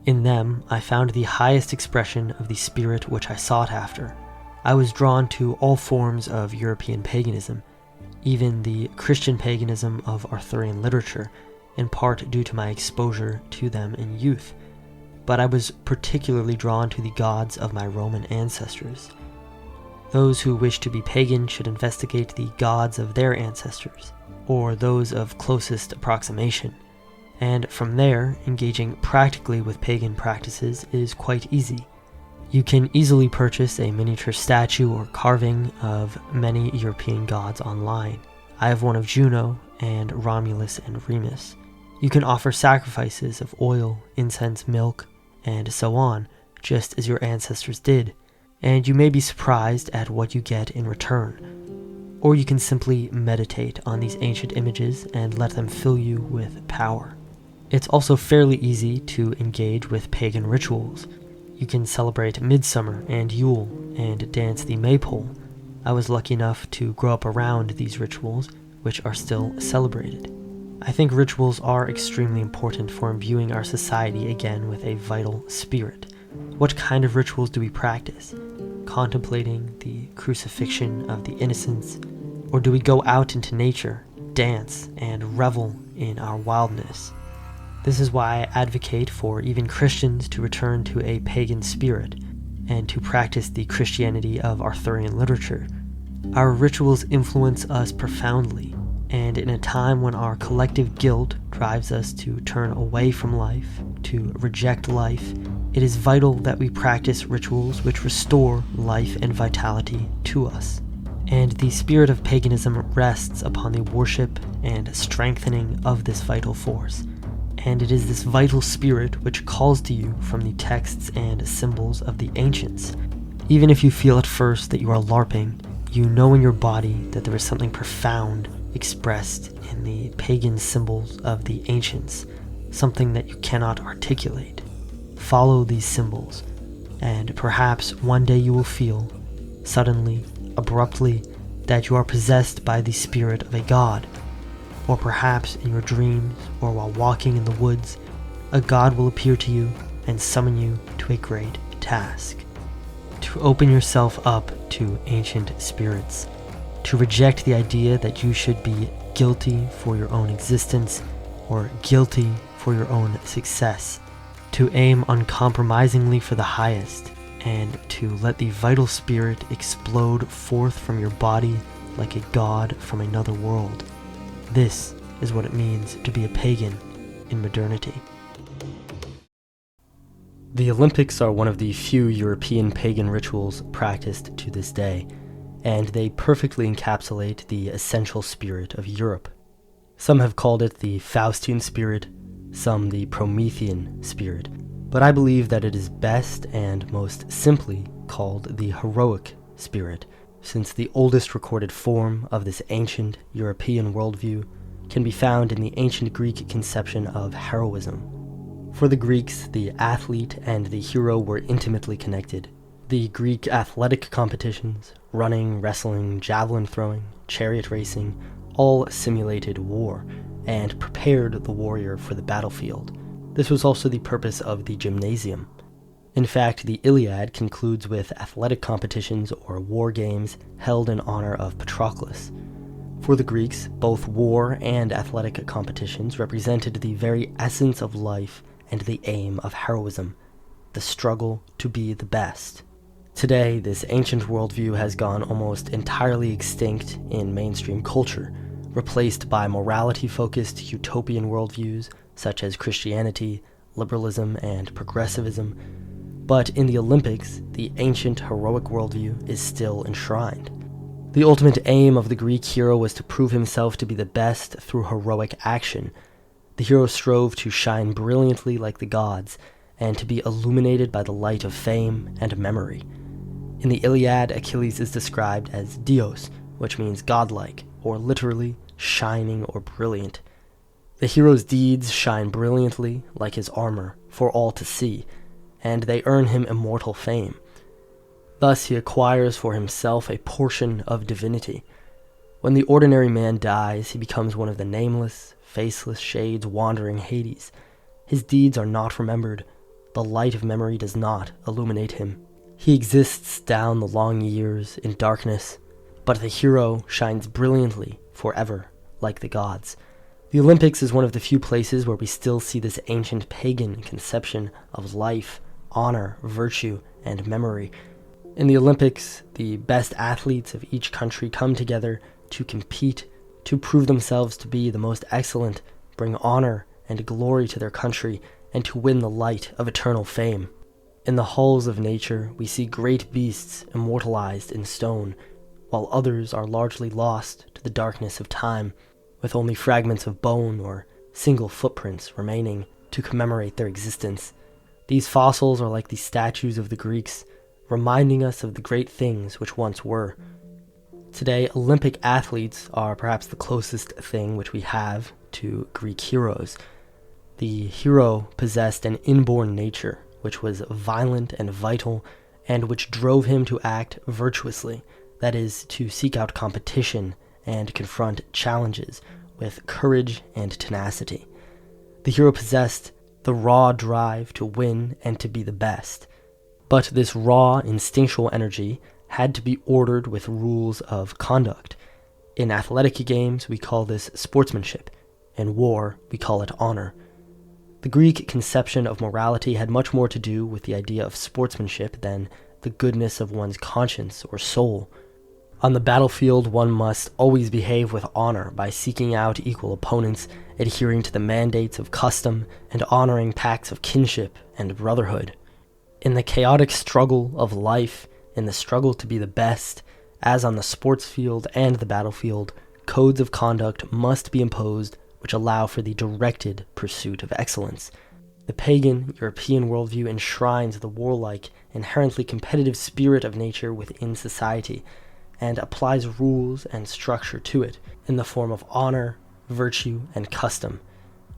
In them, I found the highest expression of the spirit which I sought after. I was drawn to all forms of European paganism, even the Christian paganism of Arthurian literature, in part due to my exposure to them in youth, but I was particularly drawn to the gods of my Roman ancestors. Those who wish to be pagan should investigate the gods of their ancestors, or those of closest approximation, and from there, engaging practically with pagan practices is quite easy. You can easily purchase a miniature statue or carving of many European gods online. I have one of Juno and Romulus and Remus. You can offer sacrifices of oil, incense, milk, and so on, just as your ancestors did, and you may be surprised at what you get in return. Or you can simply meditate on these ancient images and let them fill you with power. It's also fairly easy to engage with pagan rituals. You can celebrate Midsummer and Yule and dance the Maypole. I was lucky enough to grow up around these rituals, which are still celebrated. I think rituals are extremely important for imbuing our society again with a vital spirit. What kind of rituals do we practice? Contemplating the crucifixion of the innocents? Or do we go out into nature, dance, and revel in our wildness? This is why I advocate for even Christians to return to a pagan spirit and to practice the Christianity of Arthurian literature. Our rituals influence us profoundly, and in a time when our collective guilt drives us to turn away from life, to reject life, it is vital that we practice rituals which restore life and vitality to us. And the spirit of paganism rests upon the worship and strengthening of this vital force. And it is this vital spirit which calls to you from the texts and symbols of the ancients. Even if you feel at first that you are LARPing, you know in your body that there is something profound expressed in the pagan symbols of the ancients, something that you cannot articulate. Follow these symbols, and perhaps one day you will feel, suddenly, abruptly, that you are possessed by the spirit of a god. Or perhaps in your dreams, or while walking in the woods, a god will appear to you and summon you to a great task. To open yourself up to ancient spirits, to reject the idea that you should be guilty for your own existence, or guilty for your own success, to aim uncompromisingly for the highest, and to let the vital spirit explode forth from your body like a god from another world. This is what it means to be a pagan in modernity. The Olympics are one of the few European pagan rituals practiced to this day, and they perfectly encapsulate the essential spirit of Europe. Some have called it the Faustian spirit, some the Promethean spirit, but I believe that it is best and most simply called the heroic spirit, since the oldest recorded form of this ancient European worldview can be found in the ancient Greek conception of heroism. For the Greeks, the athlete and the hero were intimately connected. The Greek athletic competitions, running, wrestling, javelin throwing, chariot racing, all simulated war and prepared the warrior for the battlefield. This was also the purpose of the gymnasium. In fact, the Iliad concludes with athletic competitions or war games held in honor of Patroclus. For the Greeks, both war and athletic competitions represented the very essence of life and the aim of heroism, the struggle to be the best. Today, this ancient worldview has gone almost entirely extinct in mainstream culture, replaced by morality-focused utopian worldviews such as Christianity, liberalism, and progressivism. But in the Olympics, the ancient heroic worldview is still enshrined. The ultimate aim of the Greek hero was to prove himself to be the best through heroic action. The hero strove to shine brilliantly like the gods, and to be illuminated by the light of fame and memory. In the Iliad, Achilles is described as Dios, which means godlike, or literally, shining or brilliant. The hero's deeds shine brilliantly, like his armor, for all to see, and they earn him immortal fame. Thus he acquires for himself a portion of divinity. When the ordinary man dies, he becomes one of the nameless, faceless shades wandering Hades. His deeds are not remembered. The light of memory does not illuminate him. He exists down the long years in darkness, but the hero shines brilliantly forever, like the gods. The Olympics is one of the few places where we still see this ancient pagan conception of life, honor, virtue, and memory. In the Olympics, the best athletes of each country come together to compete, to prove themselves to be the most excellent, bring honor and glory to their country, and to win the light of eternal fame. In the halls of nature, we see great beasts immortalized in stone, while others are largely lost to the darkness of time, with only fragments of bone or single footprints remaining to commemorate their existence. These fossils are like the statues of the Greeks, reminding us of the great things which once were. Today, Olympic athletes are perhaps the closest thing which we have to Greek heroes. The hero possessed an inborn nature, which was violent and vital, and which drove him to act virtuously, that is, to seek out competition and confront challenges with courage and tenacity. The hero possessed the raw drive to win and to be the best. But this raw, instinctual energy had to be ordered with rules of conduct. In athletic games, we call this sportsmanship. In war, we call it honor. The Greek conception of morality had much more to do with the idea of sportsmanship than the goodness of one's conscience or soul. On the battlefield, one must always behave with honor by seeking out equal opponents, adhering to the mandates of custom, and honoring pacts of kinship and brotherhood. In the chaotic struggle of life, in the struggle to be the best, as on the sports field and the battlefield, codes of conduct must be imposed which allow for the directed pursuit of excellence. The pagan European worldview enshrines the warlike, inherently competitive spirit of nature within society, and applies rules and structure to it in the form of honor, virtue, and custom.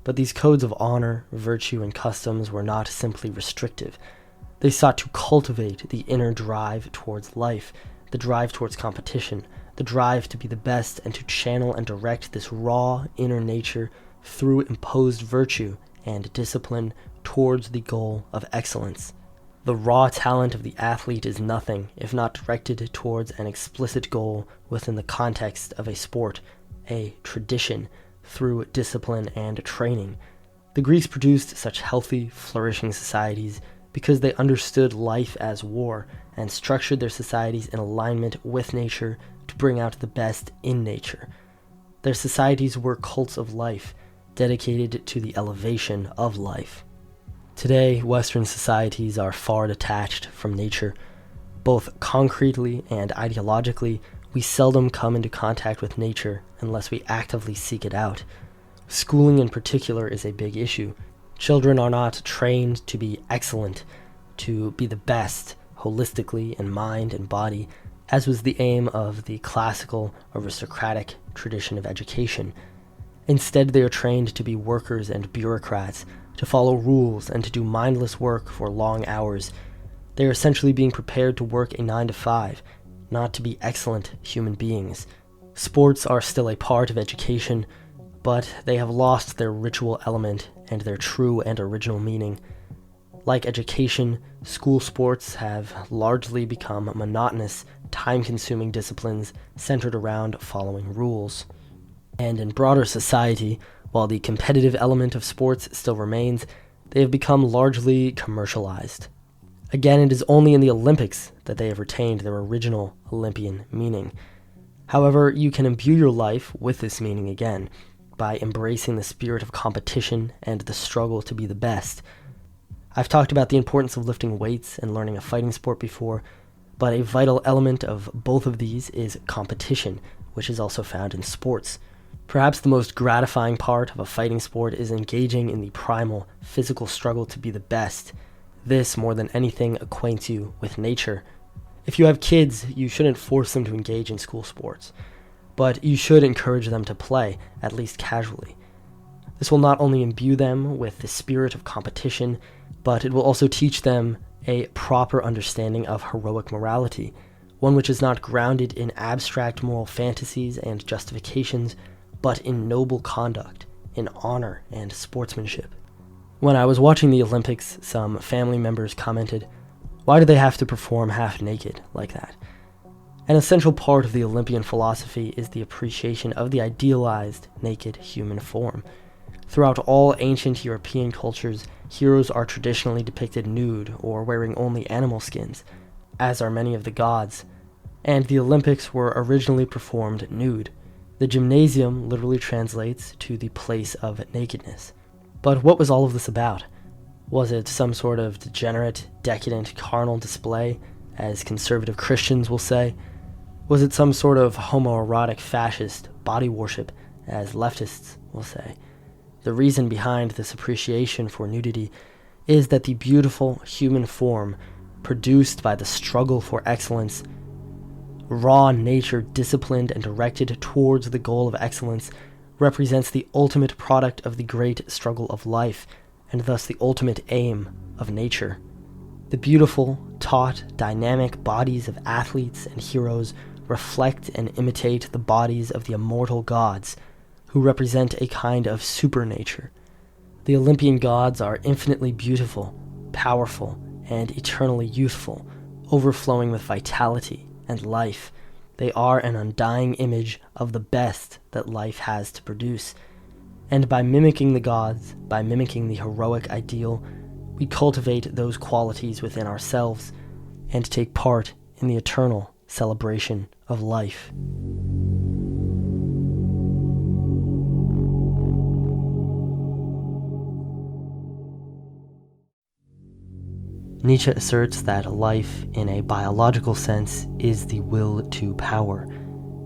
But these codes of honor, virtue, and customs were not simply restrictive. They sought to cultivate the inner drive towards life, the drive towards competition, the drive to be the best, and to channel and direct this raw inner nature through imposed virtue and discipline towards the goal of excellence. The raw talent of the athlete is nothing if not directed towards an explicit goal within the context of a sport, a tradition, through discipline and training. The Greeks produced such healthy, flourishing societies because they understood life as war and structured their societies in alignment with nature to bring out the best in nature. Their societies were cults of life, dedicated to the elevation of life. Today, Western societies are far detached from nature. Both concretely and ideologically, we seldom come into contact with nature unless we actively seek it out. Schooling in particular is a big issue. Children are not trained to be excellent, to be the best, holistically in mind and body, as was the aim of the classical, aristocratic tradition of education. Instead, they are trained to be workers and bureaucrats, to follow rules and to do mindless work for long hours. They are essentially being prepared to work a 9 to 5, not to be excellent human beings. Sports are still a part of education, but they have lost their ritual element and their true and original meaning. Like education, school sports have largely become monotonous, time-consuming disciplines centered around following rules. And in broader society, while the competitive element of sports still remains, they have become largely commercialized. Again, it is only in the Olympics that they have retained their original Olympian meaning. However, you can imbue your life with this meaning again by embracing the spirit of competition and the struggle to be the best. I've talked about the importance of lifting weights and learning a fighting sport before, but a vital element of both of these is competition, which is also found in sports. Perhaps the most gratifying part of a fighting sport is engaging in the primal, physical struggle to be the best. This, more than anything, acquaints you with nature. If you have kids, you shouldn't force them to engage in school sports, but you should encourage them to play, at least casually. This will not only imbue them with the spirit of competition, but it will also teach them a proper understanding of heroic morality, one which is not grounded in abstract moral fantasies and justifications, but in noble conduct, in honor and sportsmanship. When I was watching the Olympics, some family members commented, "Why do they have to perform half naked like that?" An essential part of the Olympian philosophy is the appreciation of the idealized, naked human form. Throughout all ancient European cultures, heroes are traditionally depicted nude or wearing only animal skins, as are many of the gods, and the Olympics were originally performed nude. The gymnasium literally translates to the place of nakedness. But what was all of this about? Was it some sort of degenerate, decadent, carnal display, as conservative Christians will say? Was it some sort of homoerotic fascist body worship, as leftists will say? The reason behind this appreciation for nudity is that the beautiful human form, produced by the struggle for excellence, raw nature disciplined and directed towards the goal of excellence, represents the ultimate product of the great struggle of life, and thus the ultimate aim of nature. The beautiful, taut, dynamic bodies of athletes and heroes reflect and imitate the bodies of the immortal gods, who represent a kind of supernature. The Olympian gods are infinitely beautiful, powerful, and eternally youthful, overflowing with vitality and life. They are an undying image of the best that life has to produce. And by mimicking the gods, by mimicking the heroic ideal, we cultivate those qualities within ourselves and take part in the eternal celebration of life. Nietzsche asserts that life, in a biological sense, is the will to power,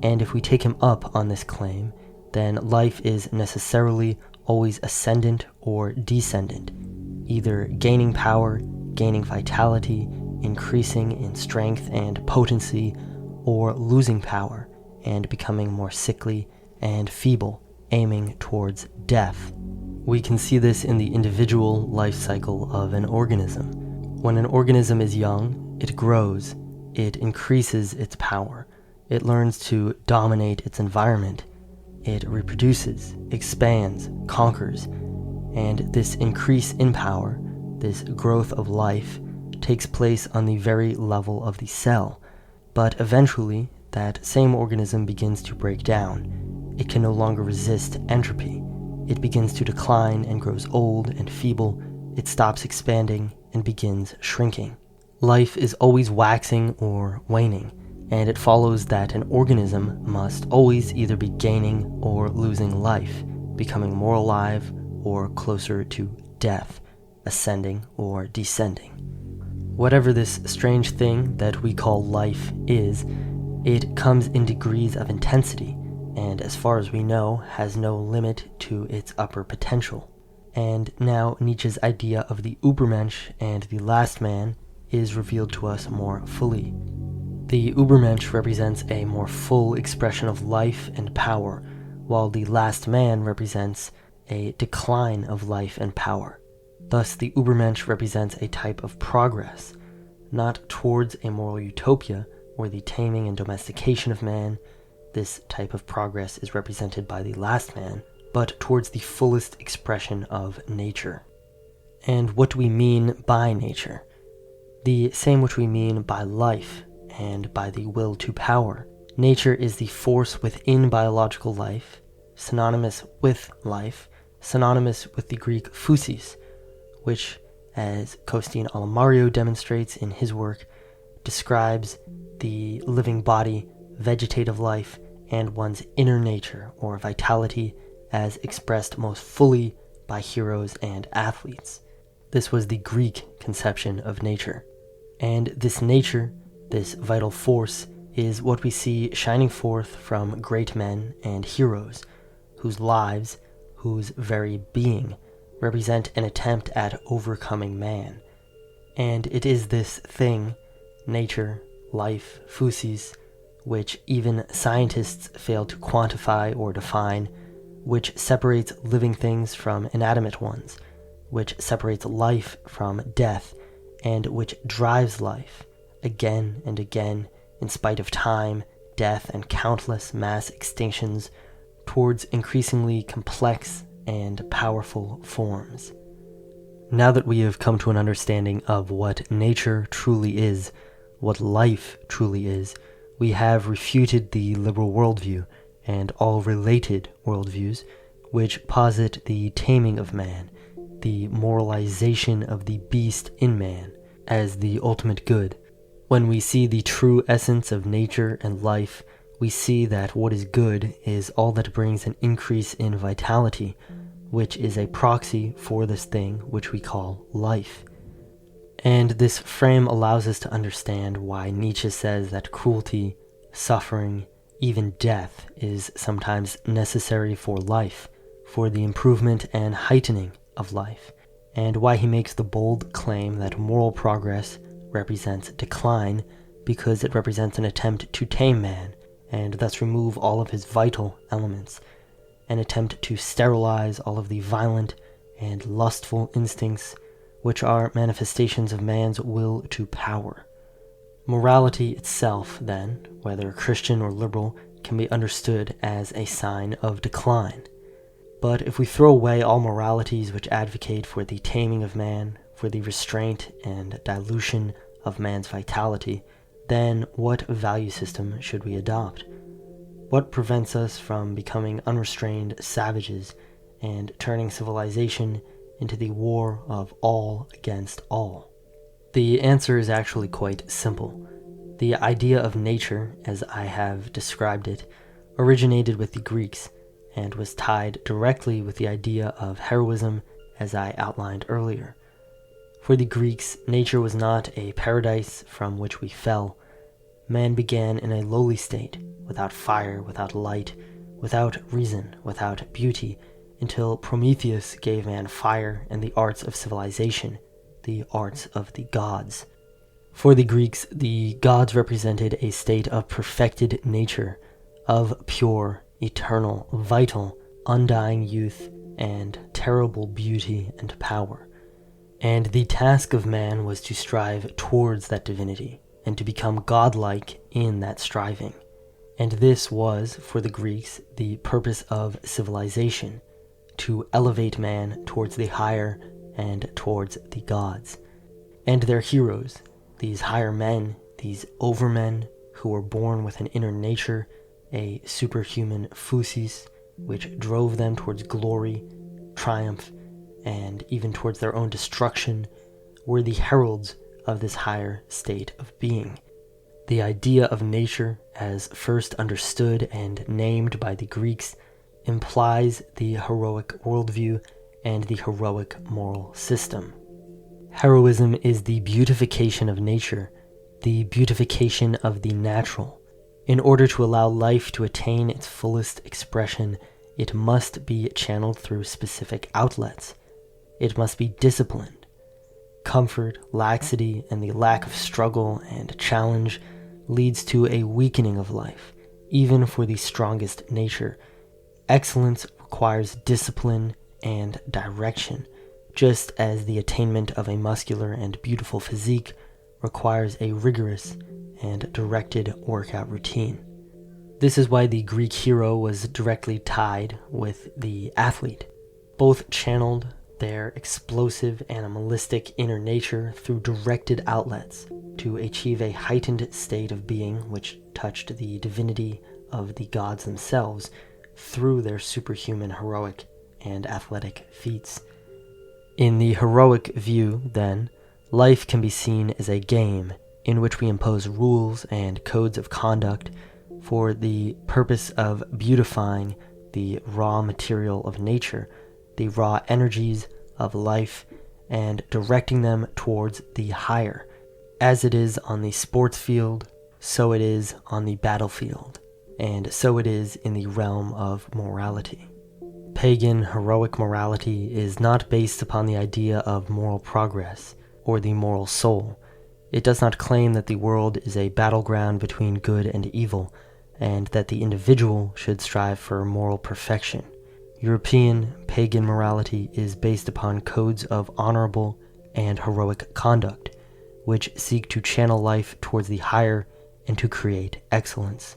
and if we take him up on this claim, then life is necessarily always ascendant or descendant, either gaining power, gaining vitality, increasing in strength and potency, or losing power and becoming more sickly and feeble, aiming towards death. We can see this in the individual life cycle of an organism. When an organism is young, it grows, it increases its power, it learns to dominate its environment, it reproduces, expands, conquers, and this increase in power, this growth of life, takes place on the very level of the cell. But eventually, that same organism begins to break down. It can no longer resist entropy. It begins to decline and grows old and feeble. It stops expanding and begins shrinking. Life is always waxing or waning, and it follows that an organism must always either be gaining or losing life, becoming more alive or closer to death, ascending or descending. Whatever this strange thing that we call life is, it comes in degrees of intensity, and as far as we know, has no limit to its upper potential. And now Nietzsche's idea of the Übermensch and the last man is revealed to us more fully. The Übermensch represents a more full expression of life and power, while the last man represents a decline of life and power. Thus, the Übermensch represents a type of progress, not towards a moral utopia or the taming and domestication of man, this type of progress is represented by the last man, but towards the fullest expression of nature. And what do we mean by nature? The same which we mean by life and by the will to power. Nature is the force within biological life, synonymous with life, synonymous with the Greek physis, which, as Costin Alamario demonstrates in his work, describes the living body, vegetative life, and one's inner nature, or vitality, as expressed most fully by heroes and athletes. This was the Greek conception of nature. And this nature, this vital force, is what we see shining forth from great men and heroes, whose lives, whose very being, represent an attempt at overcoming man. And it is this thing, nature, life, physis, which even scientists fail to quantify or define, which separates living things from inanimate ones, which separates life from death, and which drives life, again and again, in spite of time, death, and countless mass extinctions, towards increasingly complex and powerful forms. Now that we have come to an understanding of what nature truly is, what life truly is, we have refuted the liberal worldview and all related worldviews, which posit the taming of man, the moralization of the beast in man, as the ultimate good. When we see the true essence of nature and life, we see that what is good is all that brings an increase in vitality, which is a proxy for this thing which we call life. And this frame allows us to understand why Nietzsche says that cruelty, suffering, even death is sometimes necessary for life, for the improvement and heightening of life, and why he makes the bold claim that moral progress represents decline because it represents an attempt to tame man and thus remove all of his vital elements, an attempt to sterilize all of the violent and lustful instincts which are manifestations of man's will to power. Morality itself, then, whether Christian or liberal, can be understood as a sign of decline. But if we throw away all moralities which advocate for the taming of man, for the restraint and dilution of man's vitality, then what value system should we adopt? What prevents us from becoming unrestrained savages and turning civilization into the war of all against all? The answer is actually quite simple. The idea of nature, as I have described it, originated with the Greeks and was tied directly with the idea of heroism, as I outlined earlier. For the Greeks, nature was not a paradise from which we fell. Man began in a lowly state, without fire, without light, without reason, without beauty, until Prometheus gave man fire and the arts of civilization, the arts of the gods. For the Greeks, the gods represented a state of perfected nature, of pure, eternal, vital, undying youth, and terrible beauty and power. And the task of man was to strive towards that divinity, and to become godlike in that striving. And this was, for the Greeks, the purpose of civilization, to elevate man towards the higher and towards the gods. And their heroes, these higher men, these overmen who were born with an inner nature, a superhuman physis, which drove them towards glory, triumph, and even towards their own destruction, were the heralds of this higher state of being. The idea of nature, as first understood and named by the Greeks, implies the heroic worldview and the heroic moral system. Heroism is the beautification of nature, the beautification of the natural. In order to allow life to attain its fullest expression, it must be channeled through specific outlets. It must be disciplined. Comfort, laxity, and the lack of struggle and challenge leads to a weakening of life, even for the strongest nature. Excellence requires discipline and direction, just as the attainment of a muscular and beautiful physique requires a rigorous and directed workout routine. This is why the Greek hero was directly tied with the athlete. Both channeled their explosive animalistic inner nature through directed outlets to achieve a heightened state of being which touched the divinity of the gods themselves through their superhuman heroic and athletic feats. In the heroic view, then, life can be seen as a game in which we impose rules and codes of conduct for the purpose of beautifying the raw material of nature, the raw energies of life, and directing them towards the higher. As it is on the sports field, so it is on the battlefield, and so it is in the realm of morality. Pagan heroic morality is not based upon the idea of moral progress or the moral soul. It does not claim that the world is a battleground between good and evil, and that the individual should strive for moral perfection. European pagan morality is based upon codes of honorable and heroic conduct, which seek to channel life towards the higher and to create excellence.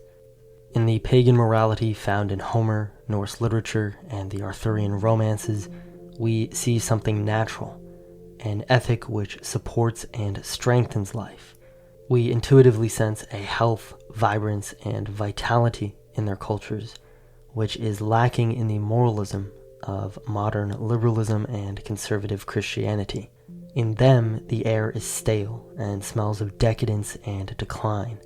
In the pagan morality found in Homer, Norse literature, and the Arthurian romances, we see something natural, an ethic which supports and strengthens life. We intuitively sense a health, vibrance, and vitality in their cultures, which is lacking in the moralism of modern liberalism and conservative Christianity. In them, the air is stale and smells of decadence and decline.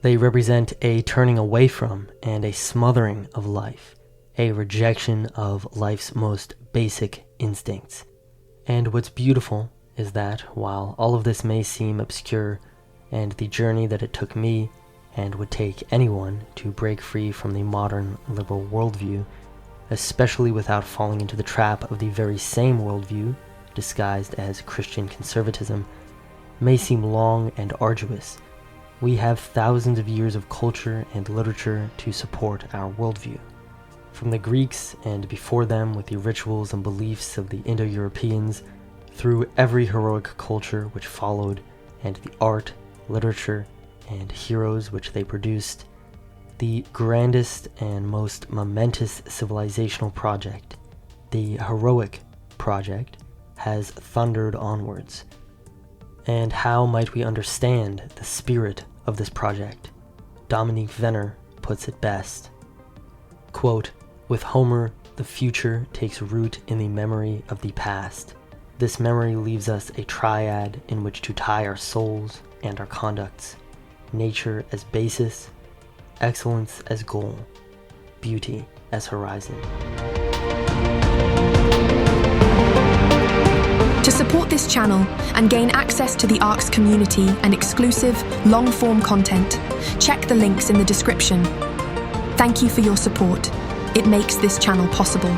They represent a turning away from and a smothering of life, a rejection of life's most basic instincts. And what's beautiful is that, while all of this may seem obscure, and the journey that it took me and would take anyone to break free from the modern liberal worldview, especially without falling into the trap of the very same worldview, disguised as Christian conservatism, may seem long and arduous, we have thousands of years of culture and literature to support our worldview. From the Greeks and before them with the rituals and beliefs of the Indo-Europeans, through every heroic culture which followed, and the art, literature, and heroes which they produced, the grandest and most momentous civilizational project, the heroic project, has thundered onwards. And how might we understand the spirit of this project? Dominique Venner puts it best. Quote, "With Homer, the future takes root in the memory of the past. This memory leaves us a triad in which to tie our souls and our conducts. Nature as basis, excellence as goal, beauty as horizon." To support this channel and gain access to the ARC's community and exclusive, long-form content, check the links in the description. Thank you for your support. It makes this channel possible.